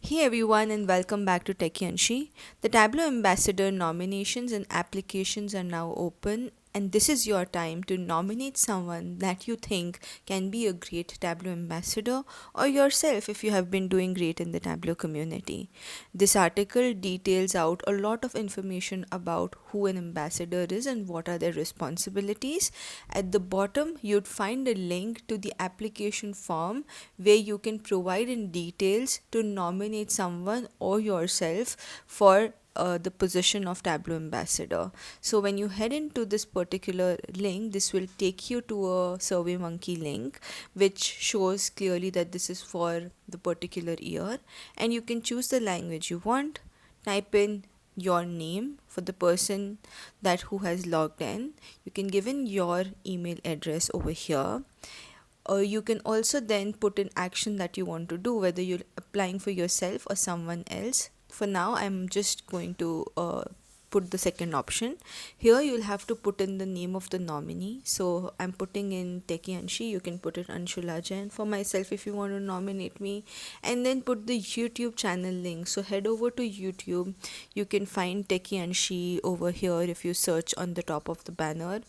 Hey everyone, and welcome back to Techie. The Tableau Ambassador nominations and applications are now open, and this is your time to nominate someone that you think can be a great Tableau Ambassador, or yourself if you have been doing great in the Tableau community. This article details out a lot of information about who an ambassador is and what are their responsibilities. At the bottom, you'd find a link to the application form where you can provide in details to nominate someone or yourself for the position of Tableau Ambassador. So when you head into this particular link, this will take you to a SurveyMonkey link, which shows clearly that this is for the particular year, and you can choose the language you want. Type in your name for the person that who has logged in. You can give in your email address over here. You can also then put an action that you want to do, whether you're applying for yourself or someone else. For now, I'm just going to put the second option. Here you'll have to put in the name of the nominee. So I'm putting in Teki Anshi. You can put it Anshula Jain for myself if you want to nominate me. And then put the YouTube channel link. So head over to YouTube. You can find Teki Anshi over here if you search on the top of the banner,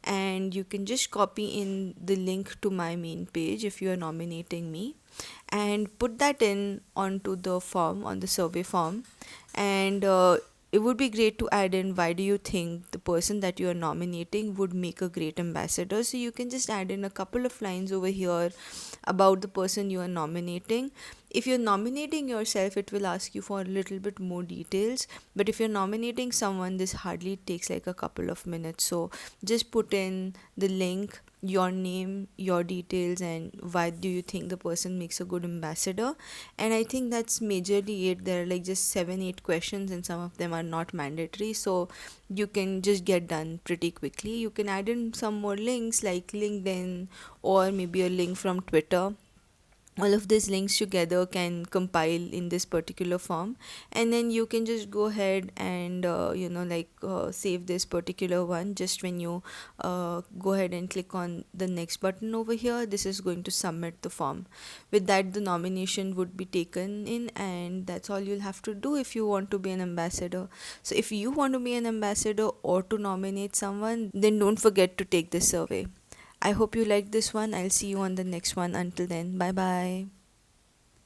and you can just copy in the link to my main page if you are nominating me, and put that in onto the form, on the survey form. And it would be great to add in why do you think the person that you are nominating would make a great ambassador. So you can just add in a couple of lines over here about the person you are nominating. If you're nominating yourself, it will ask you for a little bit more details, but if you're nominating someone, this hardly takes like a couple of minutes. So just put in the link, your name, your details, and why do you think the person makes a good ambassador. And I think that's majorly it. There are like just 7-8 questions, and some of them are not mandatory, so you can just get done pretty quickly. You can add in some more links like LinkedIn or maybe a link from Twitter. All of these links together can compile in this particular form, and then you can just go ahead and save this particular one. Just when you go ahead and click on the next button over here, this is going to submit the form. With that, the nomination would be taken in, and that's all you'll have to do if you want to be an ambassador. So if you want to be an ambassador or to nominate someone, then don't forget to take this survey. I hope you like this one. I'll see you on the next one. Until then, bye bye.